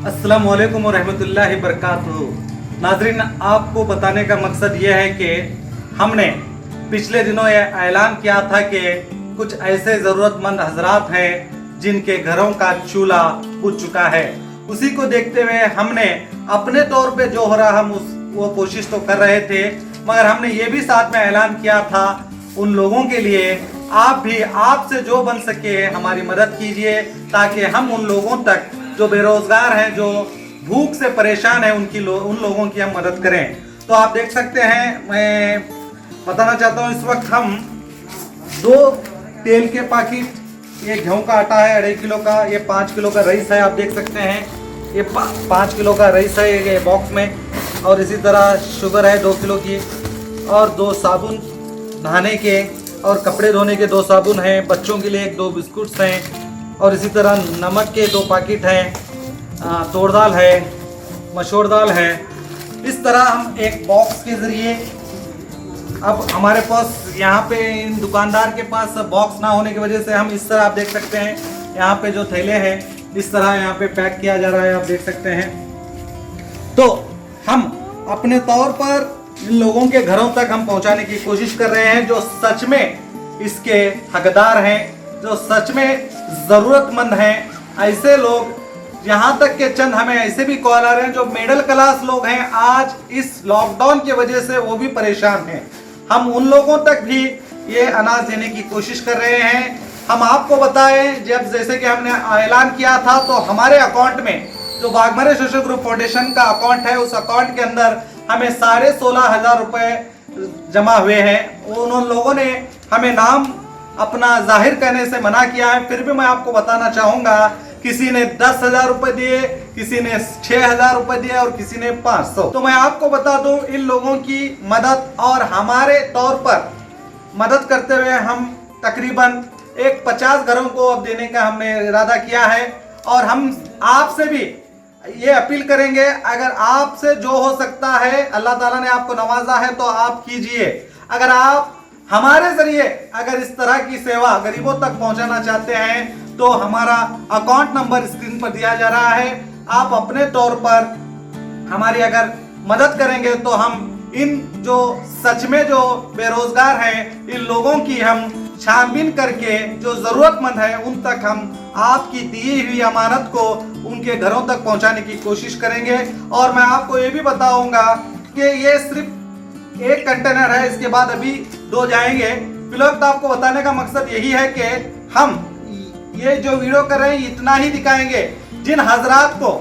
अस्सलाम वालेकुम रहमतुल्लाहि बरकातुहू। नाज़रीन, आपको बताने का मकसद ये है कि हमने पिछले दिनों ये ऐलान किया था कि कुछ ऐसे ज़रूरतमंद हजरात हैं जिनके घरों का चूल्हा बुझ चुका है। उसी को देखते हुए हमने अपने तौर पे जो हो रहा हम वो कोशिश तो कर रहे थे, मगर हमने ये भी साथ में ऐलान किया था उन लोगों के लिए आप भी आपसे जो बन सके हमारी मदद कीजिए, ताकि हम उन लोगों तक जो बेरोजगार हैं, जो भूख से परेशान हैं, उन लोगों की हम मदद करें। तो आप देख सकते हैं, मैं बताना चाहता हूँ इस वक्त हम 2 तेल के पैकेट, ये गेहूं का आटा है 2.5 किलो का, ये 5 किलो का राइस है, आप देख सकते हैं ये 5 किलो का राइस है ये बॉक्स में, और इसी तरह शुगर है 2 किलो की, और 2 साबुन नहाने के और कपड़े धोने के 2 साबुन हैं, बच्चों के लिए 2 बिस्कुट्स हैं, और इसी तरह नमक के 2 पैकेट हैं, तोड़ दाल है, मसूर दाल है। इस तरह हम एक बॉक्स के ज़रिए, अब हमारे पास यहाँ पे इन दुकानदार के पास बॉक्स ना होने की वजह से हम इस तरह, आप देख सकते हैं यहाँ पे जो थैले हैं इस तरह यहाँ पे पैक किया जा रहा है, आप देख सकते हैं। तो हम अपने तौर पर इन लोगों के घरों तक हम पहुँचाने की कोशिश कर रहे हैं जो सच में इसके हकदार हैं, जो सच में ज़रूरतमंद हैं। ऐसे लोग, यहाँ तक के चंद हमें ऐसे भी कॉल आ रहे हैं जो मिडिल क्लास लोग हैं, आज इस लॉकडाउन की वजह से वो भी परेशान हैं। हम उन लोगों तक भी ये अनाज देने की कोशिश कर रहे हैं। हम आपको बताएं, जब जैसे कि हमने ऐलान किया था तो हमारे अकाउंट में जो बाघमारे सोशल ग्रुप फाउंडेशन का अकाउंट है, उस अकाउंट के अंदर हमें 16,500 रुपए जमा हुए हैं। उन लोगों ने हमें नाम अपना जाहिर करने से मना किया है, फिर भी मैं आपको बताना चाहूँगा, किसी ने 10,000 रुपए दिए, किसी ने 6,000 रुपए दिए और किसी ने 500। तो मैं आपको बता दूं, इन लोगों की मदद और हमारे तौर पर मदद करते हुए हम तकरीबन 50 घरों को अब देने का हमने इरादा किया है। और हम आपसे भी ये अपील करेंगे, अगर आपसे जो हो सकता है, अल्लाह ताला ने आपको नवाजा है तो आप कीजिए। अगर आप हमारे जरिए अगर इस तरह की सेवा गरीबों तक पहुंचाना चाहते हैं तो हमारा अकाउंट नंबर स्क्रीन पर दिया जा रहा है। आप अपने तौर पर हमारी अगर मदद करेंगे तो हम इन जो सच में जो बेरोजगार हैं, इन लोगों की हम छानबीन करके जो जरूरतमंद है उन तक हम आपकी दी हुई अमानत को उनके घरों तक पहुंचाने की कोशिश करेंगे। और मैं आपको ये भी बताऊंगा कि ये सिर्फ 1 कंटेनर है, इसके बाद अभी 2 जाएंगे। फिलहाल आपको बताने का मकसद यही है कि हम ये जो वीडियो कर रहे हैं इतना ही दिखाएंगे। जिन हजरात को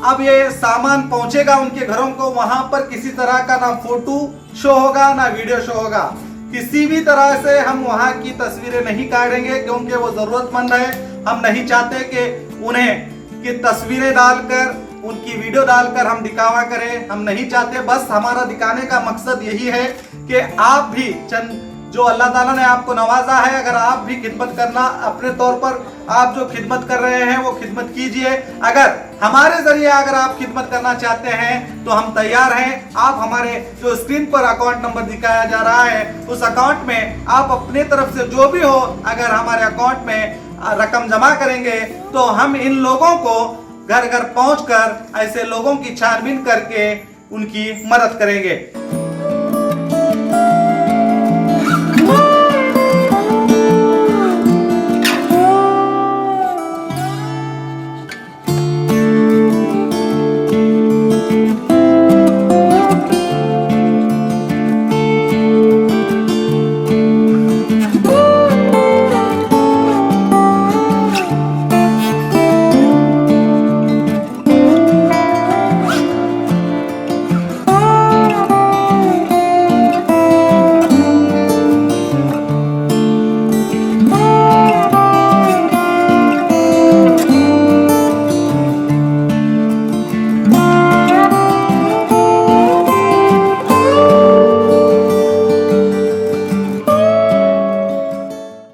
अब ये सामान पहुंचेगा उनके घरों को, वहां पर किसी तरह का ना फोटो शो होगा ना वीडियो शो होगा, किसी भी तरह से हम वहां की तस्वीरें नहीं काटेंगे, क्योंकि वो जरूरतमंद है। हम नहीं चाहते कि उन्हें की तस्वीरें डालकर, उनकी वीडियो डालकर हम दिखावा करें, हम नहीं चाहते। बस हमारा दिखाने का मकसद यही है कि आप भी चंद जो अल्लाह ताला ने आपको नवाजा है, अगर आप भी खिदमत करना अपने तौर पर, आप जो खिदमत कर रहे हैं वो खिदमत कीजिए। अगर हमारे जरिए अगर आप खिदमत करना चाहते हैं तो हम तैयार हैं। आप हमारे जो स्क्रीन पर अकाउंट नंबर दिखाया जा रहा है उस अकाउंट में आप अपने तरफ से जो भी हो, अगर हमारे अकाउंट में रकम जमा करेंगे तो हम इन लोगों को घर घर पहुंचकर ऐसे लोगों की छानबीन करके उनकी मदद करेंगे।